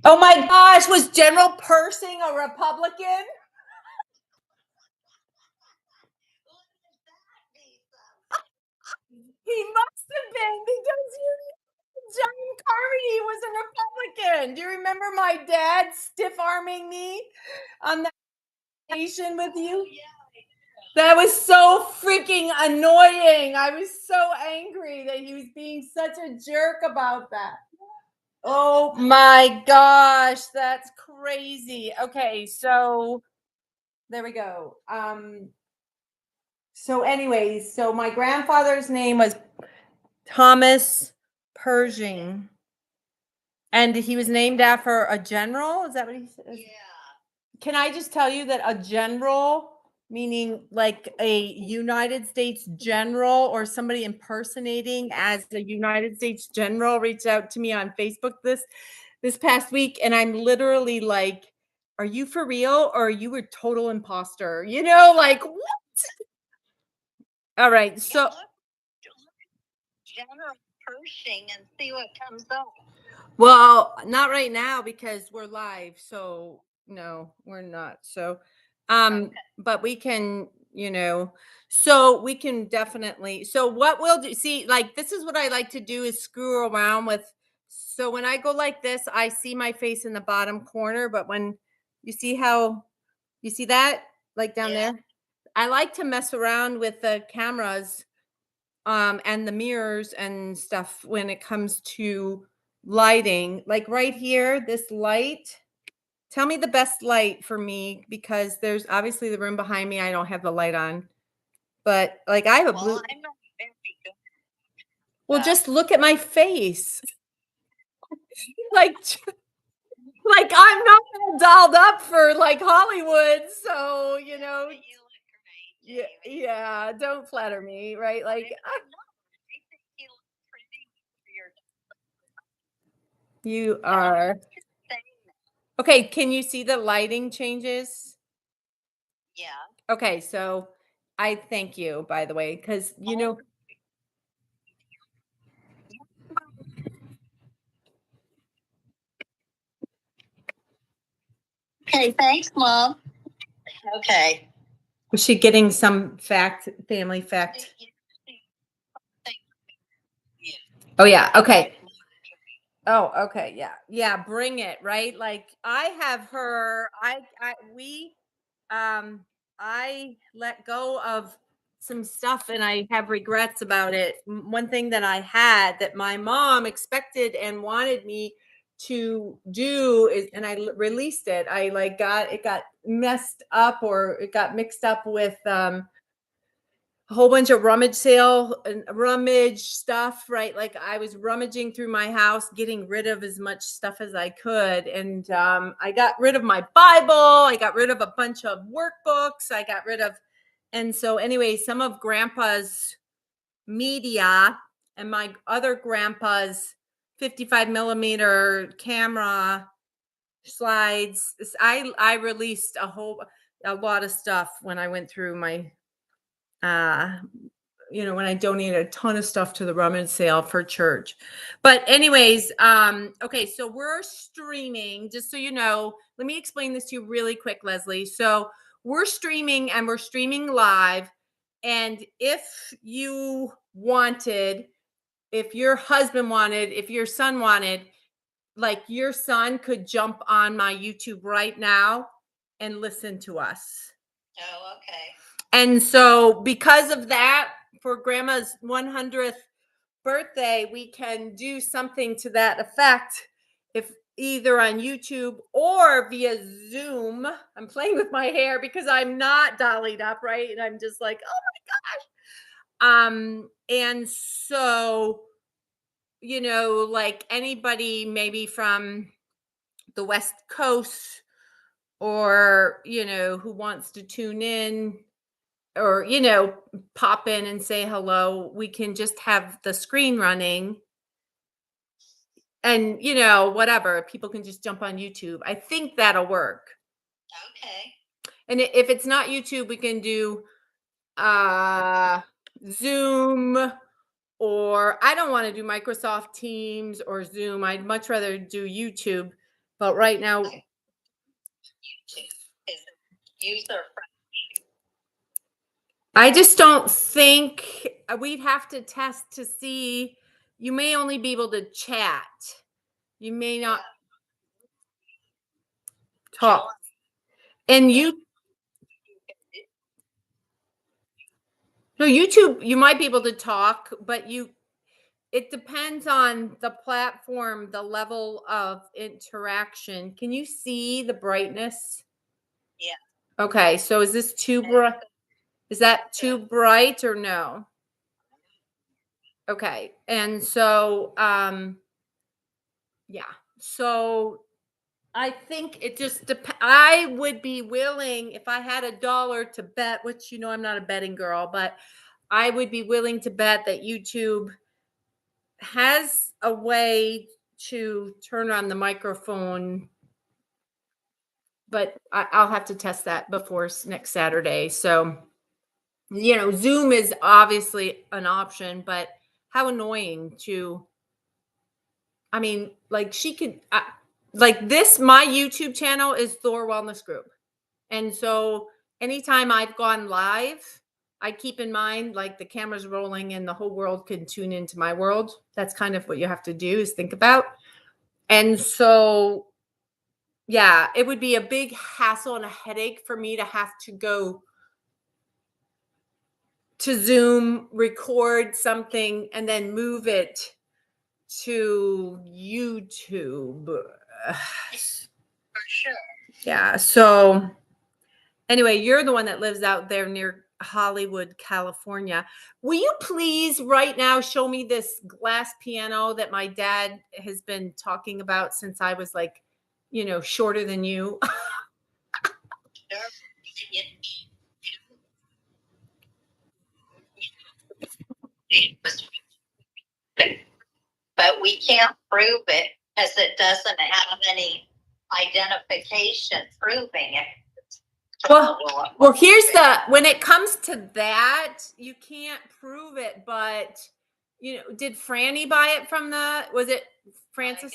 Oh my gosh, was General Pershing a Republican? He must have been because John Carmody was a Republican. Do you remember my dad stiff arming me on that station with you? That was so freaking annoying. I was so angry that he was being such a jerk about that. Oh my gosh, that's crazy. Okay, so there we go. So anyways, so my grandfather's name was Thomas Pershing, and he was named after a general. Is that what he says? Yeah. Can I just tell you that a general, meaning like a United States general or somebody impersonating as the United States general, reached out to me on Facebook this past week, and I'm literally like, "Are you for real, or are you a total imposter?" You know, like what? All right, so General Pershing and see what comes up. Well, not right now because we're live. So no, we're not. So okay. But we can, so we can definitely, so what we'll do, see, like this is what I like to do is screw around with. So when I go like this, I see my face in the bottom corner, but when you see how you see that like down there, I like to mess around with the cameras and the mirrors and stuff when it comes to lighting. Like right here, this light. Tell me the best light for me because there's obviously the room behind me. I don't have the light on, but like I have a blue. Well, I'm not very good. Well, just look at my face. Like, like I'm not dolled up for like Hollywood, so you know. You look great. Yeah, yeah. Don't flatter me, right? Like, you are. Okay, can you see the lighting changes? Yeah. Okay, so I thank you, by the way, because okay, thanks, Mom. Okay. Was she getting some family fact? Oh, yeah. Okay. Oh, okay. Yeah. Yeah. Bring it. Right. Like I have her, um, I let go of some stuff and I have regrets about it. One thing that I had that my mom expected and wanted me to do is, and released it. I like it got messed up or it got mixed up with, a whole bunch of rummage sale and rummage stuff, right? Like I was rummaging through my house, getting rid of as much stuff as I could. And I got rid of my Bible. I got rid of a bunch of workbooks. I got rid of, and so anyway, some of grandpa's media and my other grandpa's 55 millimeter camera slides. I released a lot of stuff when I went through my uh when I donated a ton of stuff to the rummage sale for church. But anyways, okay, so we're streaming, just so you know. Let me explain this to you really quick, Leslie. So we're streaming and we're streaming live. And if you wanted, if your husband wanted, if your son wanted, like your son could jump on my YouTube right now and listen to us. Oh, okay. And so, because of that, for grandma's 100th birthday, we can do something to that effect. If either on YouTube or via Zoom, I'm playing with my hair because I'm not dollied up, right? And I'm just like, oh my gosh. And so, like anybody maybe from the West Coast or, who wants to tune in or pop in and say hello, we can just have the screen running and whatever, people can just jump on YouTube. I think that'll work. Okay. And if it's not YouTube, we can do Zoom or I don't want to do Microsoft Teams or Zoom. I'd much rather do YouTube. But right now, YouTube is user I just don't think we'd have to test to see. You may only be able to chat. You may not talk. And you, no, YouTube, you might be able to talk, but it depends on the platform, the level of interaction. Can you see the brightness? Yeah. Okay, so is this too bright? Is that too bright or no? Okay. And so yeah. So I think it just I would be willing if I had $1 to bet, which I'm not a betting girl, but I would be willing to bet that YouTube has a way to turn on the microphone, but I'll have to test that before next Saturday. So, Zoom is obviously an option, but how annoying I mean, like she could, like this, my YouTube channel is Thor Wellness Group. And so anytime I've gone live, I keep in mind like the camera's rolling and the whole world can tune into my world. That's kind of what you have to do is think about. And so, yeah, it would be a big hassle and a headache for me to have to go to Zoom, record something, and then move it to YouTube. For sure. Yeah. So anyway, you're the one that lives out there near Hollywood, California. Will you please right now show me this glass piano that my dad has been talking about since I was like, shorter than you? But we can't prove it as it doesn't have any identification proving it. Well, here's when it comes to that, you can't prove it, but did Franny buy it from was it Francis?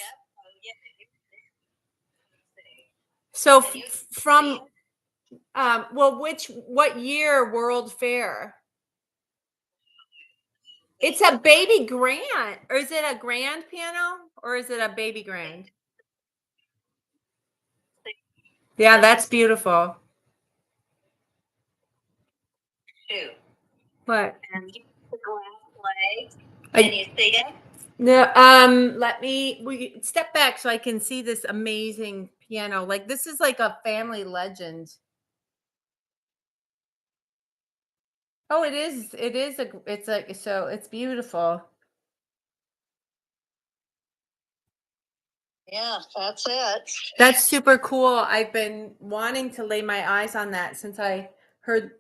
So from, well, what year World Fair? It's a baby grand, or is it a grand piano, or is it a baby grand? Yeah, that's beautiful. What? And the glass legs. Can you see it? No, we step back so I can see this amazing piano. Like this is like a family legend. Oh, it is. So it's beautiful. Yeah, that's it. That's super cool. I've been wanting to lay my eyes on that since I heard,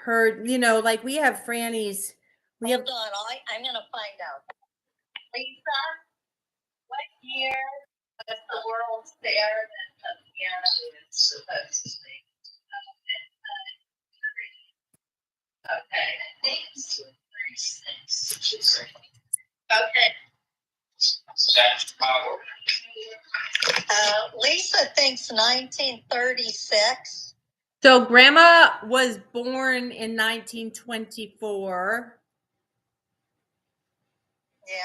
like we have Franny's. Hold on, I'm gonna find out. Lisa, what year was the World's Fair that the piano is supposed to be? Okay. Okay. Lisa thinks 1936. So Grandma was born in 1924. Yeah.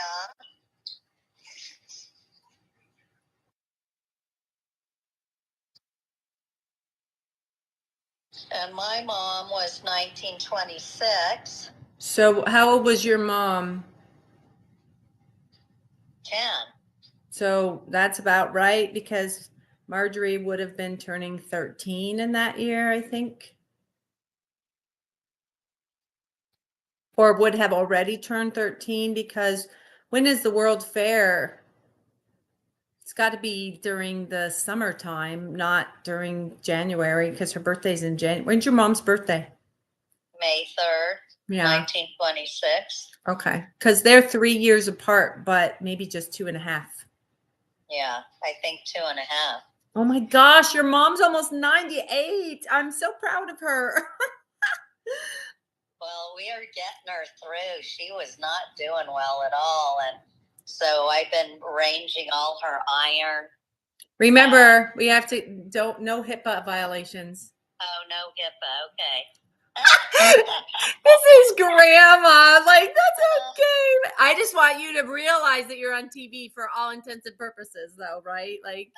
And my mom was 1926. So how old was your mom? 10. So that's about right, because Marjorie would have been turning 13 in that year, I think. Or would have already turned 13, because when is the World Fair? It's got to be during the summertime, not during January, because her birthday's in January. When's your mom's birthday? May 3rd, yeah. 1926. Okay, because they're 3 years apart, but maybe just 2.5. Yeah, I think 2.5. Oh my gosh, your mom's almost 98. I'm so proud of her. Well, we are getting her through. She was not doing well at all. And so I've been arranging all her iron. Remember, we have to no HIPAA violations. Oh, no HIPAA. Okay. This is grandma. Like, that's okay. I just want you to realize that you're on TV for all intents and purposes, though, right? Like,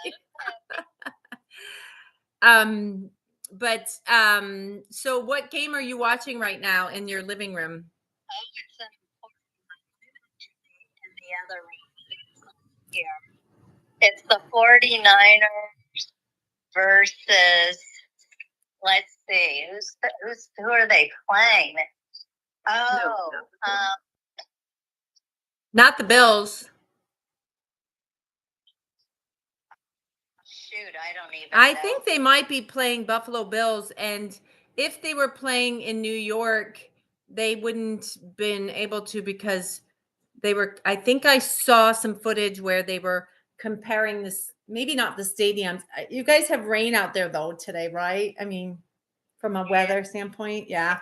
so what game are you watching right now in your living room? Oh, it's in the other room here. It's the 49ers versus, let's see, who are they playing? Oh, not the Bills. Shoot, I don't even I know. think they might be playing Buffalo Bills, and if they were playing in New York, they wouldn't been able to because they were. I think I saw some footage where they were comparing this. Maybe not the stadiums. You guys have rain out there though today, right? I mean, from a weather standpoint, yeah.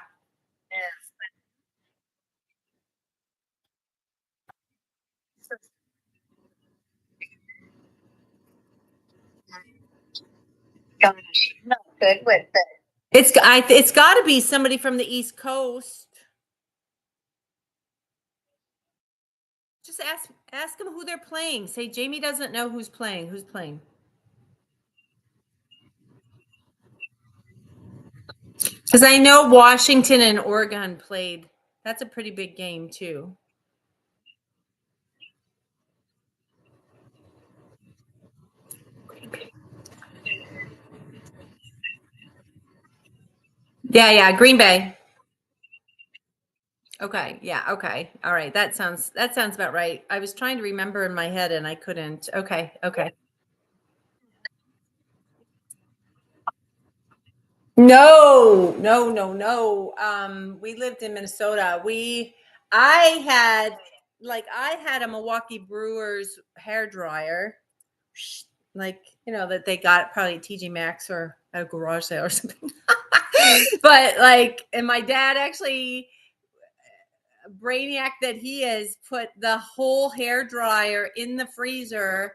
Gosh, I'm not good with it. It's got to be somebody from the East Coast. Just ask them who they're playing. Say Jamie doesn't know who's playing. Who's playing? Because I know Washington and Oregon played. That's a pretty big game too. Yeah, Green Bay. Okay, yeah, okay. All right. That sounds about right. I was trying to remember in my head and I couldn't. Okay. No. We lived in Minnesota. I had a Milwaukee Brewers hair dryer, like that they got probably at TJ Maxx or a garage sale or something. But and my dad actually, brainiac that he is, put the whole hair dryer in the freezer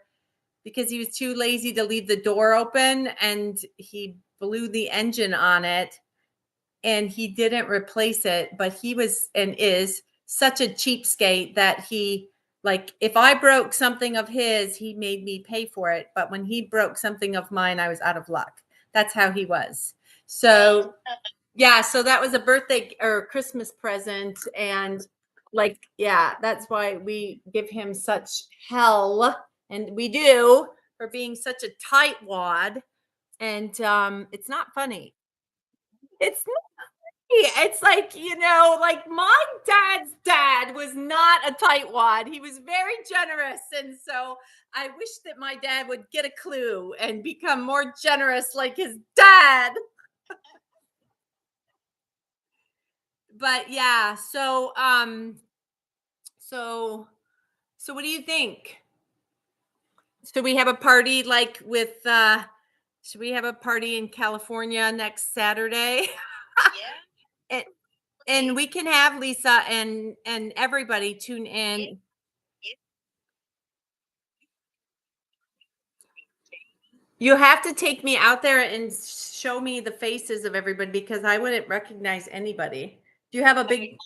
because he was too lazy to leave the door open, and he blew the engine on it and he didn't replace it. But he was and is such a cheapskate that he, if I broke something of his, he made me pay for it. But when he broke something of mine, I was out of luck. That's how he was. So yeah, so that was a birthday or Christmas present. And that's why we give him such hell. And we do, for being such a tightwad. And it's not funny. It's It's like my dad's dad was not a tightwad. He was very generous. And so I wish that my dad would get a clue and become more generous like his dad. But yeah, so what do you think? Should we have a party should we have a party in California next Saturday? Yeah. And we can have Lisa and everybody tune in. You have to take me out there and show me the faces of everybody because I wouldn't recognize anybody. Do you have a big?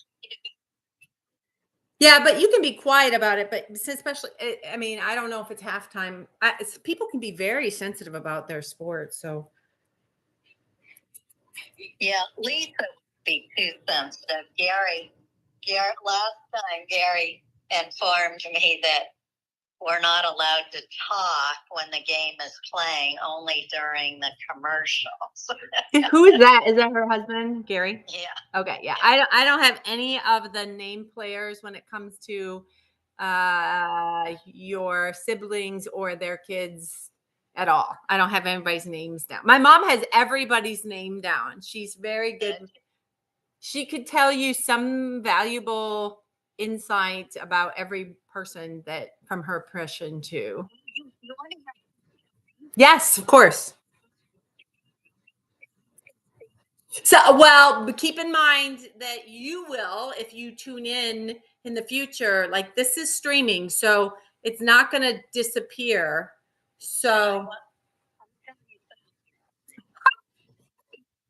Yeah, but you can be quiet about it. But especially, I mean, I don't know if it's halftime. People can be very sensitive about their sports. So yeah, Lisa would be too sensitive. Gary, last time Gary informed me that we're not allowed to talk when the game is playing, only during the commercials. Who is that? Is that her husband, Gary? Yeah. Okay, yeah. I don't have any of the name players when it comes to your siblings or their kids at all. I don't have anybody's names down. My mom has everybody's name down. She's very good. She could tell you some valuable insight about every person that from her impression too. Yes, of course. So, well, but keep in mind that you will, if you tune in the future, like this is streaming, so it's not going to disappear. So,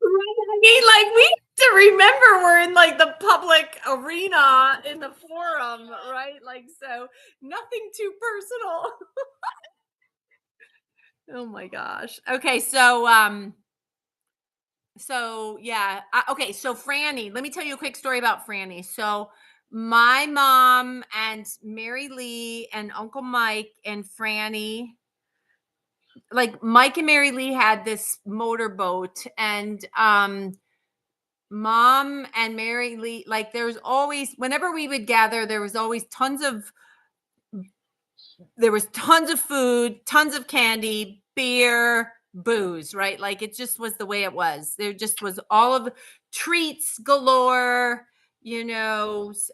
I mean, like we have to remember we're in like the public arena in the forum, right? Like, so nothing too personal. Oh my gosh. Okay, so yeah. Okay, so Franny, let me tell you a quick story about Franny. So my mom and Mary Lee and Uncle Mike and Franny, like Mike and Mary Lee had this motorboat, and mom and Mary Lee, like there's always, whenever we would gather, there was tons of food, tons of candy, beer, booze, right? Like it just was the way it was. There just was all of treats galore,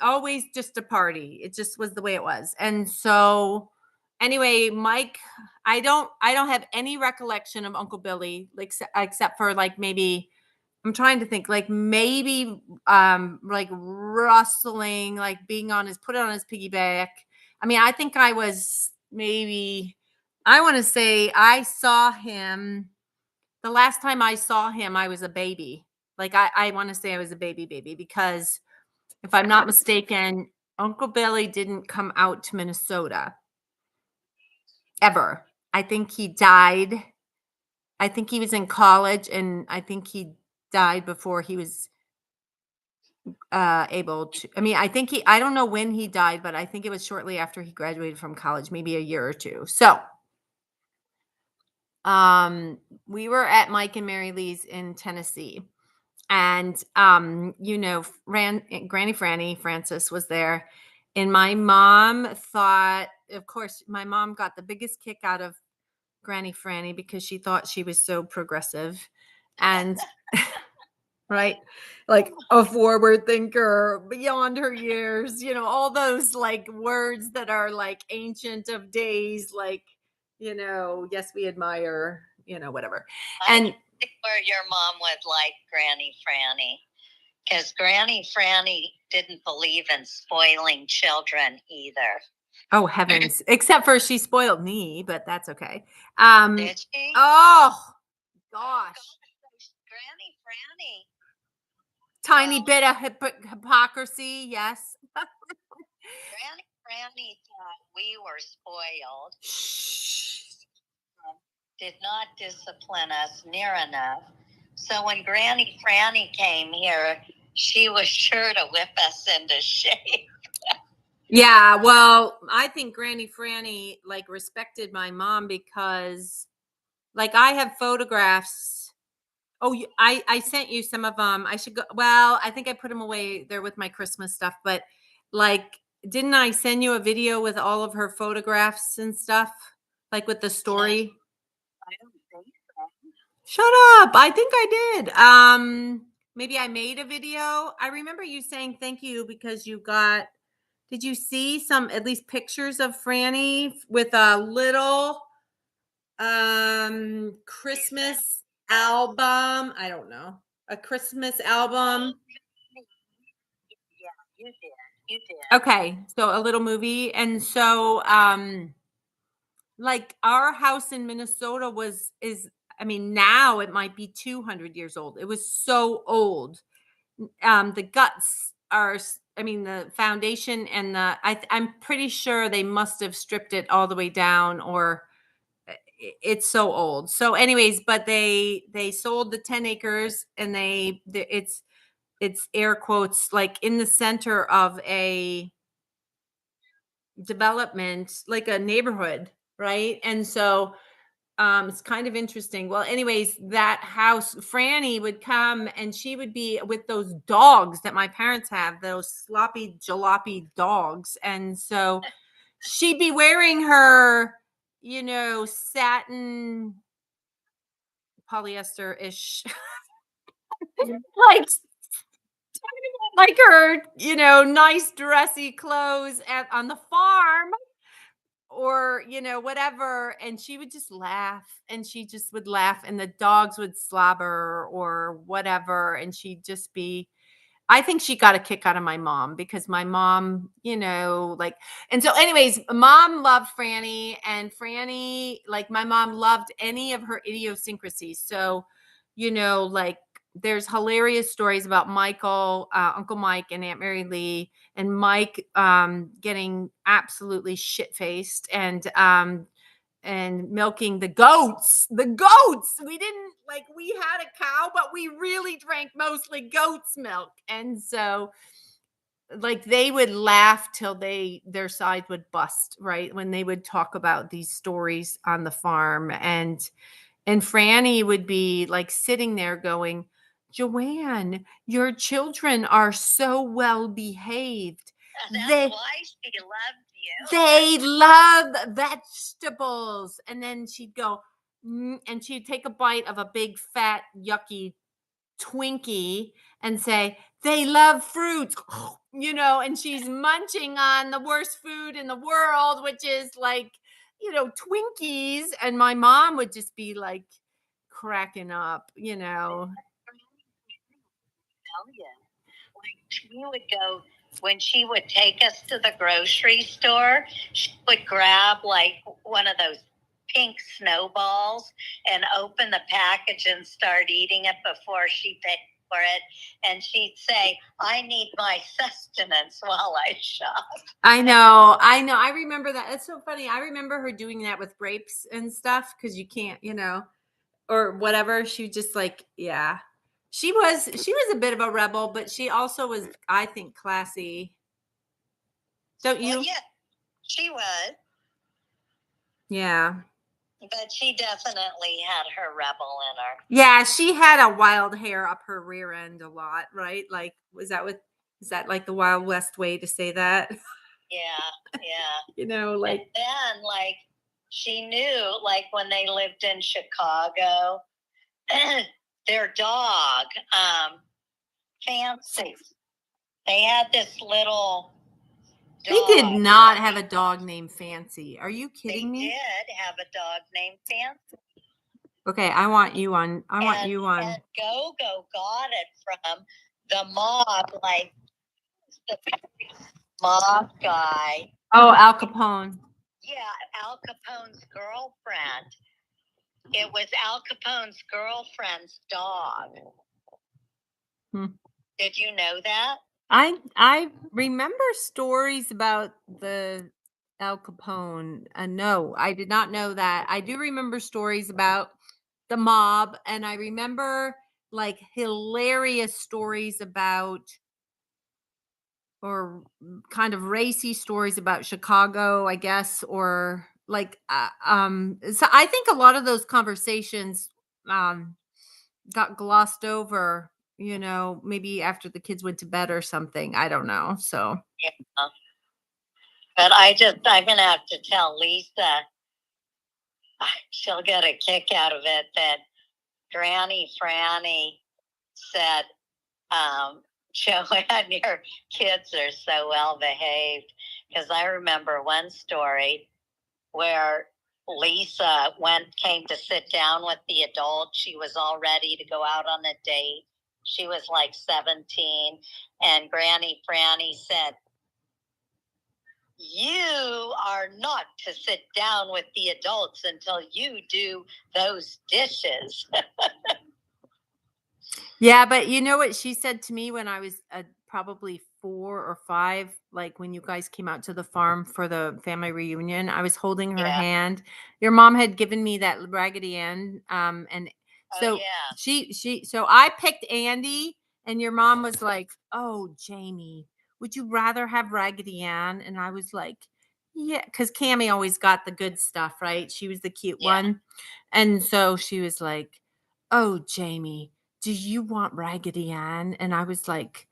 always just a party. It just was the way it was. And so anyway, Mike, I don't have any recollection of Uncle Billy, like except for like maybe I'm trying to think, like maybe like rustling, like being on his put it on his piggyback. I mean, I think I was maybe, I want to say I saw him the last time I saw him, I was a baby. Like I want to say I was a baby because if I'm not mistaken, Uncle Billy didn't come out to Minnesota ever. I think he died. I think he was in college, and I think he died before he was able to. I mean, I don't know when he died, but I think it was shortly after he graduated from college, maybe a year or two. So we were at Mike and Mary Lee's in Tennessee, and Granny Franny Francis was there, and my mom thought, of course, my mom got the biggest kick out of Granny Franny because she thought she was so progressive, and right, like a forward thinker beyond her years, all those like words that are like ancient of days, like, yes, we admire, whatever. And where your mom would like Granny Franny, because Granny Franny didn't believe in spoiling children either. oh heavens, except for she spoiled me, but that's okay. Did she? Oh gosh, Granny Franny. tiny bit of hypocrisy, yes. Granny Franny thought we were spoiled. Did not discipline us near enough. So when Granny Franny came here, she was sure to whip us into shape. Yeah, well, I think Granny Franny like respected my mom because like I have photographs. Oh, I sent you some of them. I should go. Well, I think I put them away there with my Christmas stuff, but like didn't I send you a video with all of her photographs and stuff? Like with the story? I don't think so. Shut up. I think I did. Maybe I made a video. I remember you saying thank you because you got, did you see some at least pictures of Franny with a little Christmas album? I don't know. A Christmas album. Yeah, you did. You did. Okay, so a little movie. And so like our house in Minnesota I mean, now it might be 200 years old. It was so old. The guts are, I mean, the foundation and I'm pretty sure they must have stripped it all the way down, or it's so old. So anyways, but they sold the 10 acres, and it's air quotes like in the center of a development, like a neighborhood, right? And so it's kind of interesting. Well, anyways, that house, Franny would come and she would be with those dogs that my parents have, those sloppy jalopy dogs. And so she'd be wearing her, satin polyester-ish like her, nice dressy clothes on the farm, or whatever, and she would just laugh, and she just would laugh, and the dogs would slobber or whatever, and she'd just be I think she got a kick out of my mom because my mom, like, and so anyways, mom loved Franny, and Franny, like, my mom loved any of her idiosyncrasies. So, like, there's hilarious stories about Michael, Uncle Mike and Aunt Mary Lee, and Mike getting absolutely shit faced and milking the goats. The goats. We didn't like we had a cow, but we really drank mostly goat's milk. And so like they would laugh till their side would bust, right? When they would talk about these stories on the farm. And Franny would be like sitting there going, Joanne, your children are so well behaved. That's They why she loved you. they love vegetables. And then she'd go, and she'd take a bite of a big, fat, yucky Twinkie and say, they love fruits, and she's munching on the worst food in the world, which is like, Twinkies. And my mom would just be like cracking up. Like she would go when she would take us to the grocery store. She would grab like one of those pink snowballs and open the package and start eating it before she paid for it. And she'd say, "I need my sustenance while I shop." I know. I remember that. It's so funny. I remember her doing that with grapes and stuff because you can't, or whatever. She just like, yeah. She was a bit of a rebel, but she also was, I think, classy. Don't you? Well, yeah, she was. Yeah. But she definitely had her rebel in her. Yeah, she had a wild hair up her rear end a lot, right? Like, is that like the Wild West way to say that? Yeah. Like. And then, like, she knew, like, when they lived in Chicago, their dog, Fancy, they had this little They dog. did not have a dog named Fancy. Are you kidding me? They did have a dog named Fancy. Okay, I want you on. And Go-Go got it from the mob, like the mob guy. Oh, Al Capone. Yeah, Al Capone's girlfriend. It was Al Capone's girlfriend's dog. Did you know that? I remember stories about the Al Capone. No, I did not know that. I do remember stories about the mob, and I remember like hilarious stories about, or kind of racy stories about Chicago, I guess, or like so I think a lot of those conversations got glossed over, maybe after the kids went to bed or something. I don't know. So yeah. But I'm gonna have to tell Lisa, she'll get a kick out of it, that Granny Franny said, Joanne, your kids are so well behaved. Because I remember one story where Lisa came to sit down with the adults. She was all ready to go out on a date. She was like 17. And Granny Franny said, you are not to sit down with the adults until you do those dishes. yeah, but you know what she said to me when I was probably 4 or 5, like when you guys came out to the farm for the family reunion. I was holding her hand. Your mom had given me that Raggedy Ann, and so so I picked Andy, and your mom was like, "Oh, Jamie, would you rather have Raggedy Ann?" And I was like, "Yeah," because Cammie always got the good stuff, right? She was the cute one, and so she was like, "Oh, Jamie, do you want Raggedy Ann?" And I was like,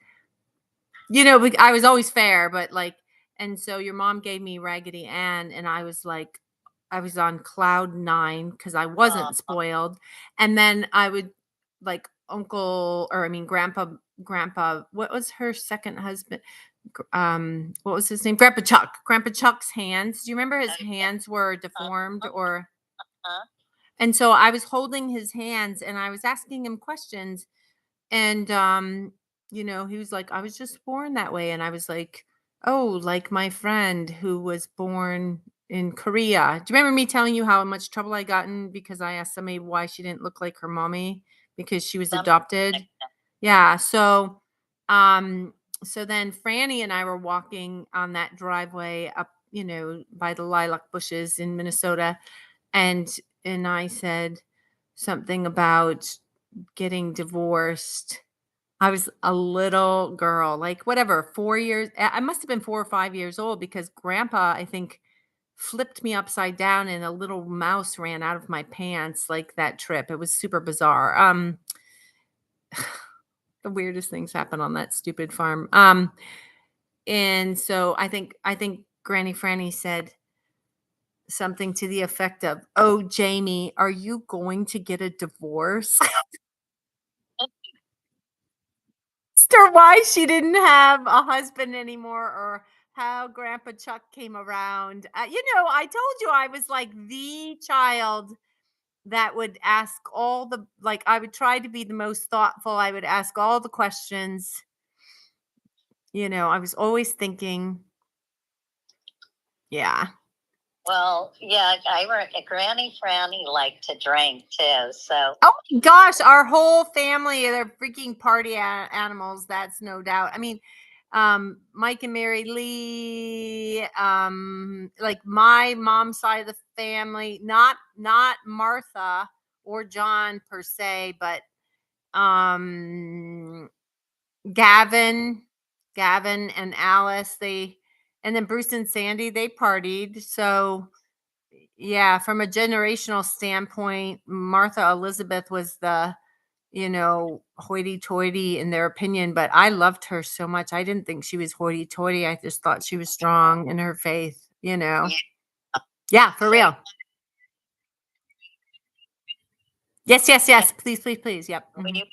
I was always fair, but like, and so your mom gave me Raggedy Ann, and I was like, I was on cloud 9 because I wasn't spoiled. And then I would like grandpa, what was her second husband? what was his name? Grandpa Chuck. Grandpa Chuck's hands. Do you remember his Okay. hands were deformed or Uh, and so I was holding his hands and I was asking him questions and he was like, I was just born that way. And I was like, oh, like my friend who was born in Korea. Do you remember me telling you how much trouble I got in because I asked somebody why she didn't look like her mommy because she was something like adopted? that. Yeah. Um, so then Franny and I were walking on that driveway up, by the lilac bushes in Minnesota. And I said something about getting divorced. I was a little girl, like whatever, 4 years. I must have been 4 or 5 years old because grandpa, I think, flipped me upside down and a little mouse ran out of my pants like that trip. It was super bizarre. The weirdest things happen on that stupid farm. And so I think Granny Franny said something to the effect of, "Oh, Jamie, are you going to get a divorce?" Or why she didn't have a husband anymore or how Grandpa Chuck came around. I told you I was like the child that would ask I would try to be the most thoughtful. I would ask all the questions. I was always thinking, yeah. Well, yeah, Granny Franny liked to drink too. So Oh my gosh, our whole family, they're freaking party animals. That's no doubt. I mean, Mike and Mary Lee, like my mom's side of the family, not Martha or John per se, but um, Gavin, Gavin and Alice, and then Bruce and Sandy, they partied. So yeah, from a generational standpoint, Martha Elizabeth was the, hoity-toity in their opinion, but I loved her so much. I didn't think she was hoity-toity. I just thought she was strong in her faith. Yeah, for so real. Yes, yes, yes. Please, please, please. Yep. when Mhm. you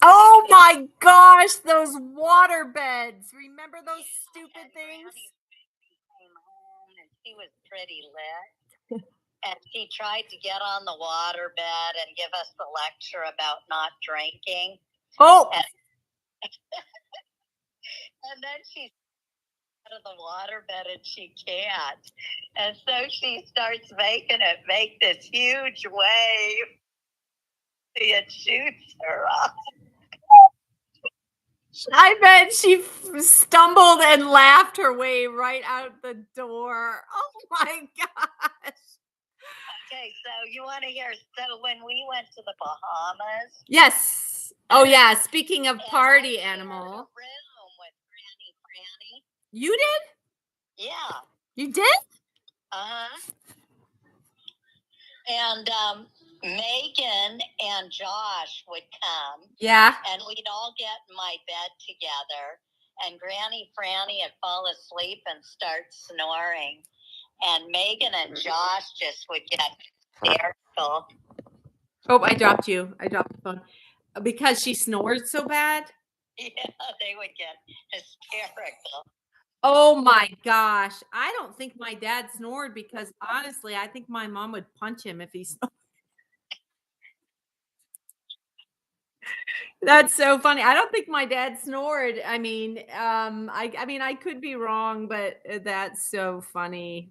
Oh my gosh, those water beds. Remember those stupid things? came home and she was pretty lit. And she tried to get on the water bed and give us the lecture about not drinking. Oh, And, and then she's out of the water bed and she can't. And so she starts making it make this huge wave. It shoots her up. I bet she stumbled and laughed her way right out the door. Oh my gosh. Okay, so you want to hear? So when we went to the Bahamas, Yes. Oh yeah. Speaking of and I party shared a animal, room with Granny Franny. you did? Yeah. You did? Uh-huh. And Megan and Josh would come, Yeah. and we'd all get in my bed together. And Granny Franny would fall asleep and start snoring. And Megan and Josh just would get hysterical. Oh, I dropped you. I dropped the phone because she snored so bad. Yeah, they would get hysterical. Oh my gosh. I don't think my dad snored because honestly, I think my mom would punch him if he snored. That's so funny. I don't think my dad snored. I mean, I could be wrong, but that's so funny.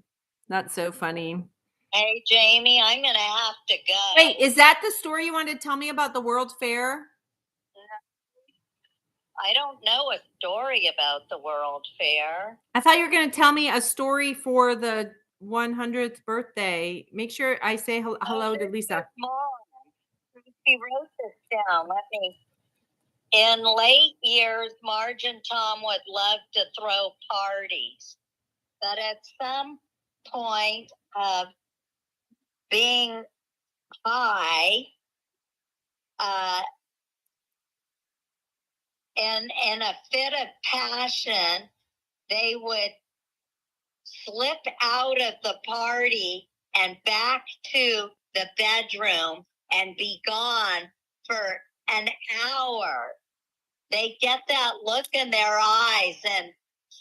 That's so funny. Hey, Jamie, I'm going to have to go. Wait, is that the story you wanted to tell me about the World Fair? I don't know a story about the World Fair. I thought you were going to tell me a story for the 100th birthday. Make sure I say hello to Lisa. Mom, she wrote this down. Let me. In late years, Marge and Tom would love to throw parties, but at some point of being high, and in a fit of passion, they would slip out of the party and back to the bedroom and be gone for an hour. they get that look in their eyes and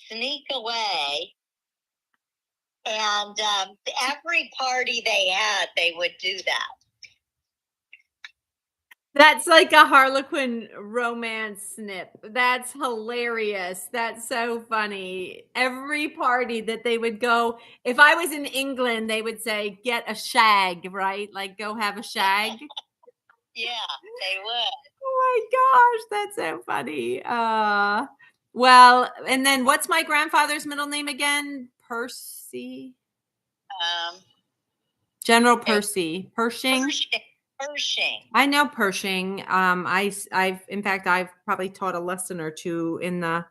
sneak away. And every party they had, they would do that. That's like a Harlequin romance snip. That's hilarious. That's so funny. Every party that they would go, if I was in England, they would say, get a shag, right? Like, go have a shag. Yeah, they would. Oh my gosh, that's so funny. Well, and then what's my grandfather's middle name again? Percy? General Percy. Pershing? Pershing. I know Pershing. I've in fact I've probably taught a lesson or two in the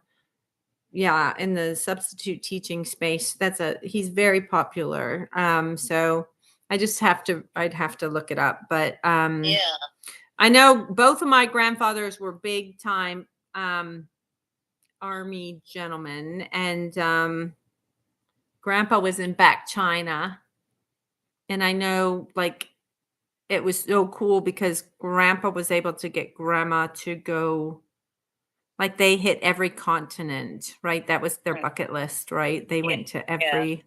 substitute teaching space. He's very popular. So I'd have to look it up. But Yeah. I know both of my grandfathers were big time Army gentlemen, and Grandpa was in back China, and I know like it was so cool because Grandpa was able to get Grandma to go. Like they hit every continent, right? That was their bucket list, right? They went to every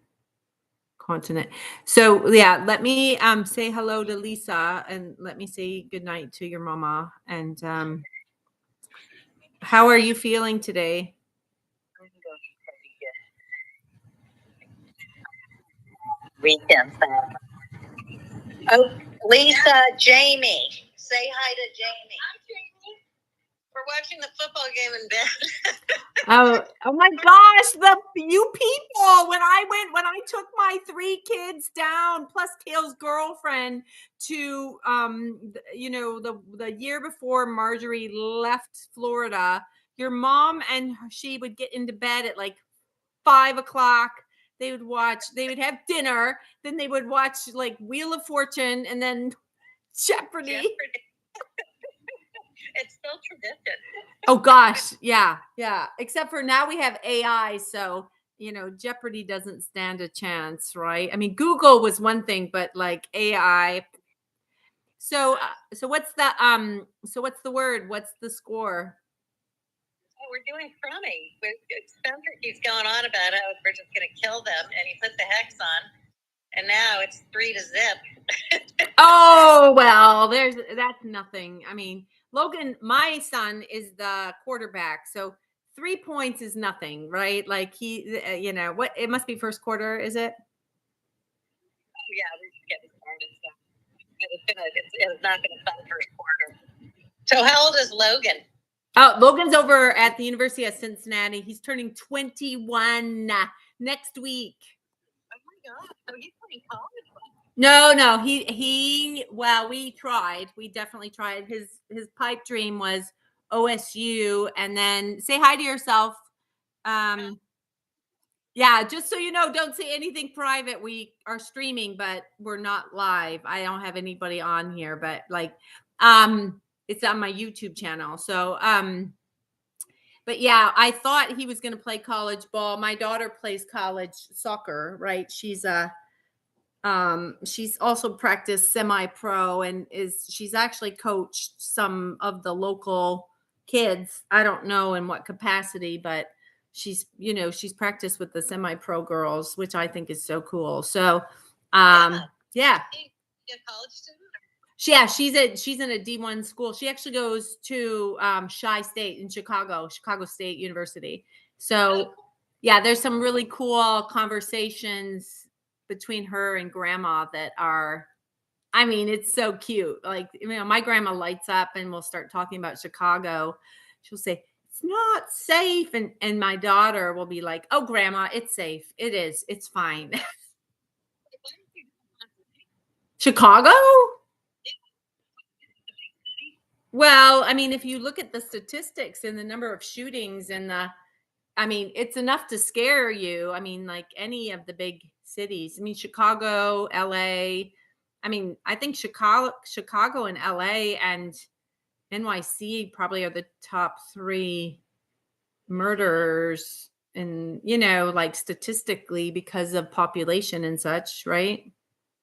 continent. So yeah, let me say hello to Lisa and let me say goodnight to your mama. And how are you feeling today? Weekend. Oh, Lisa, Jamie. Say hi to Jamie. Hi, Jamie. We're watching the football game in bed. Oh my gosh, you people, when I took my 3 kids down plus Kale's girlfriend to the year before Marjorie left Florida, your mom and she would get into bed at like 5 o'clock. They would have dinner, then they would watch like Wheel of Fortune and then Jeopardy. It's still tradition. Oh gosh, yeah. Except for now we have AI, so Jeopardy doesn't stand a chance, right? I mean, Google was one thing, but like AI. So what's the word? What's the score? We're doing crummy. Spencer keeps going on about how we're just going to kill them, and he put the hex on, and now it's 3-0. Oh well, that's nothing. I mean, Logan, my son is the quarterback, so 3 points is nothing, right? Like what? It must be first quarter, is it? Oh yeah, we're just getting started. So it's not going to start first quarter. So how old is Logan? Oh, Logan's over at the University of Cincinnati. He's turning 21 next week. Oh my God. So he's playing college. No. Well, we tried. We definitely tried. His pipe dream was OSU. And then say hi to yourself. Yeah, just so you know, don't say anything private. We are streaming, but we're not live. I don't have anybody on here, but like it's on my YouTube channel. So but yeah, I thought he was going to play college ball. My daughter plays college soccer, right? She's also practiced semi-pro and she's actually coached some of the local kids. I don't know in what capacity, but she's practiced with the semi-pro girls, which I think is so cool. So yeah. College student? Yeah, she's in a D1 school. She actually goes to Chi State in Chicago State University. So yeah, there's some really cool conversations between her and grandma that are, I mean, it's so cute. Like, my grandma lights up and we'll start talking about Chicago. She'll say, it's not safe. And my daughter will be like, oh, grandma, it's safe. It is. It's fine. Chicago? Well, I mean, if you look at the statistics and the number of shootings it's enough to scare you. I mean, like any of the big cities. I mean, Chicago, LA. I mean, I think Chicago and LA and NYC probably are the top 3 murders and, like statistically because of population and such, right?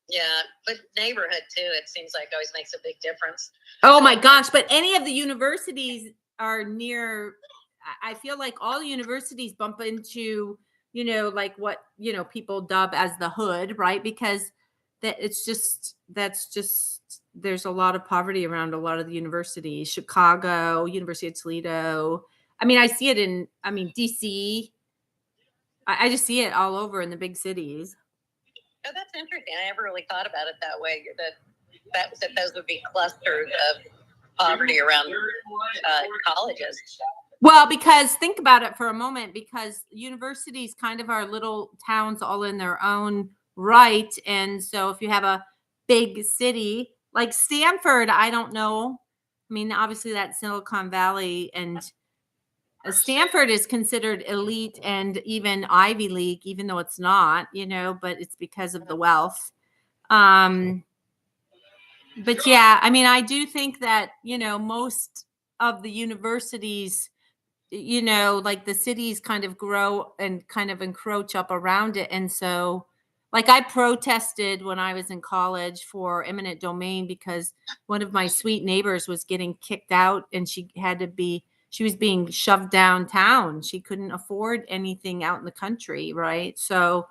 Yeah, but neighborhood too, it seems like always makes a big difference. Oh my gosh, but any of the universities are near. I feel like all universities bump into, like what, people dub as the hood, right? Because that's just there's a lot of poverty around a lot of the universities. Chicago, University of Toledo. I mean, I see it in, DC. I just see it all over in the big cities. Oh, that's interesting. I never really thought about it that way. That those would be clusters of poverty around colleges. Well, because think about it for a moment, because universities kind of are little towns all in their own right. And so if you have a big city like Stanford, I don't know. I mean, obviously that's Silicon Valley, and Stanford is considered elite and even Ivy League, even though it's not, but it's because of the wealth. But yeah, I mean, I do think that, most of the universities, like the cities kind of grow and kind of encroach up around it. And so, like, I protested when I was in college for eminent domain because one of my sweet neighbors was getting kicked out, and she was being shoved downtown. She couldn't afford anything out in the country, right? So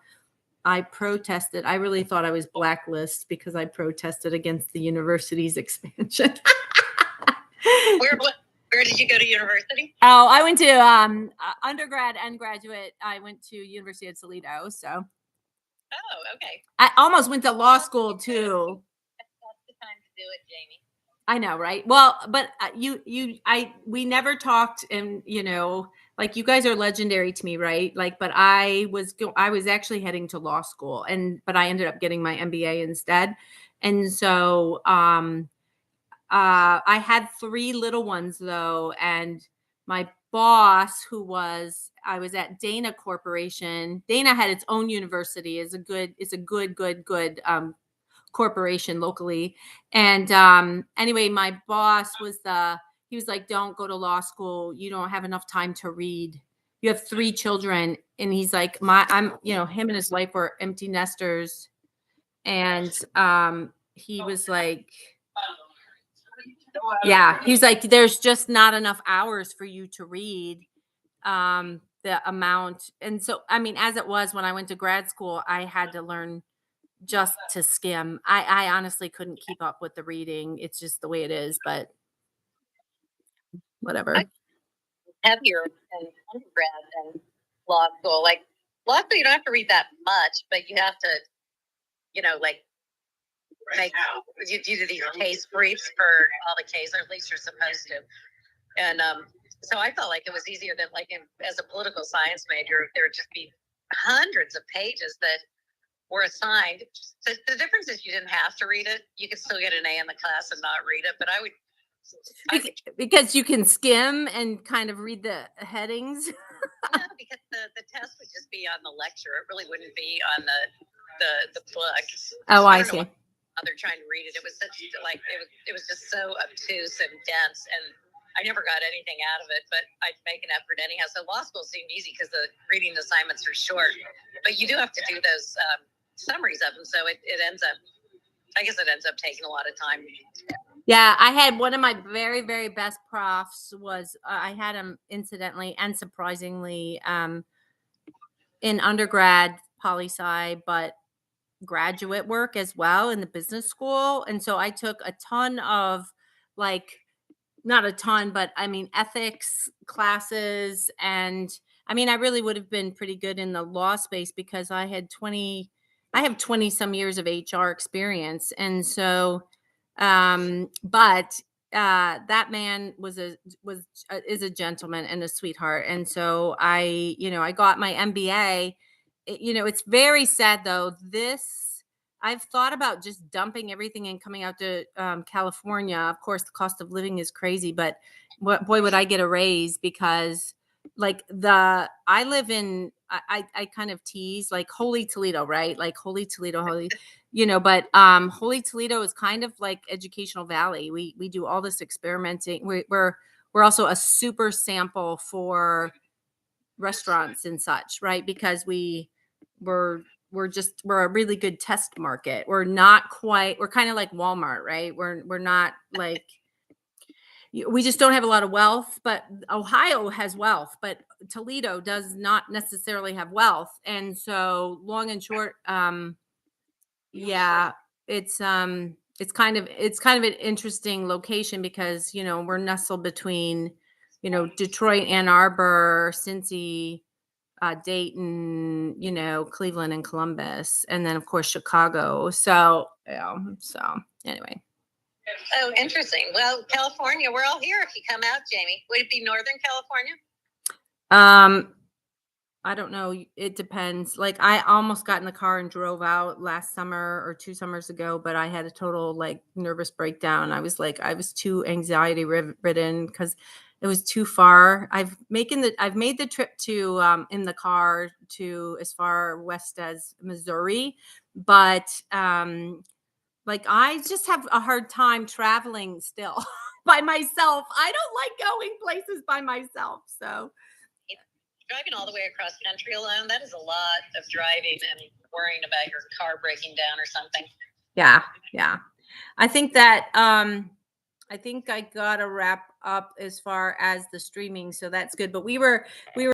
I protested. I really thought I was blacklisted because I protested against the university's expansion. Where did you go to university? Oh, I went to undergrad and graduate. I went to University of Toledo. So. Oh, okay. I almost went to law school too. That's the time to do it, Jamie. I know, right? Well, but we never talked, and like, you guys are legendary to me, right? Like, but I was actually heading to law school, but I ended up getting my MBA instead, and so I had 3 little ones though, and my boss, I was at Dana Corporation. Dana had its own university. It's a good corporation locally. And anyway, my boss he was like, "Don't go to law school. You don't have enough time to read. You have 3 children." And he's like, him and his wife were empty nesters. And he was like, yeah, he's like, "There's just not enough hours for you to read the amount." And so, I mean, as it was when I went to grad school, I had to learn just to skim. I honestly couldn't keep up with the reading. It's just the way it is, but whatever. Heavier in undergrad than law school. Like law school, you don't have to read that much, but you have to, like you do these case briefs for all the cases, or at least you're supposed to. And so I felt like it was easier than as a political science major, there would just be hundreds of pages that were assigned. So the difference is you didn't have to read it. You could still get an A in the class and not read it. But I would because you can skim and kind of read the headings. No, because the test would just be on the lecture. It really wouldn't be on the book. Oh, I see. They're trying to read it. It was such it was just so obtuse and dense, and I never got anything out of it. But I'd make an effort anyhow. So law school seemed easy because the reading assignments are short, but you do have to do those summaries of them. So it ends up, I guess, it ends up taking a lot of time. Yeah, I had one of my very, very best profs was I had him incidentally and surprisingly in undergrad poli-sci, but graduate work as well in the business school. And so I took a ton of, like, not a ton, but I mean, ethics classes. And I mean, I really would have been pretty good in the law space because I have 20 some years of HR experience. And so, but that man is a gentleman and a sweetheart. And so I got my MBA. It's very sad though. I've thought about just dumping everything and coming out to California. Of course, the cost of living is crazy, but boy, would I get a raise, because like I live in, I kind of tease like Holy Toledo, right? Like Holy Toledo, but Holy Toledo is kind of like Educational Valley. We do all this experimenting. We're also a super sample for restaurants and such, right? Because we're a really good test market. We're kind of like Walmart, right? We're not like we just don't have a lot of wealth, but Ohio has wealth, but Toledo does not necessarily have wealth. And so long and short, yeah, it's kind of an interesting location because, we're nestled between, Detroit, Ann Arbor, Cincy, Dayton, Cleveland and Columbus, and then of course Chicago. So, anyway. Oh, interesting. Well, California, we're all here if you come out, Jamie. Would it be Northern California? I don't know. It depends. Like I almost got in the car and drove out last summer or 2 summers ago, but I had a total like nervous breakdown. I was too anxiety ridden because it was too far. I've made the trip to in the car to as far west as Missouri, but like I just have a hard time traveling still by myself. I don't like going places by myself. So Driving all the way across country alone, that is a lot of driving and worrying about your car breaking down or something. yeah. I think I gotta wrap up as far as the streaming, so that's good. But we were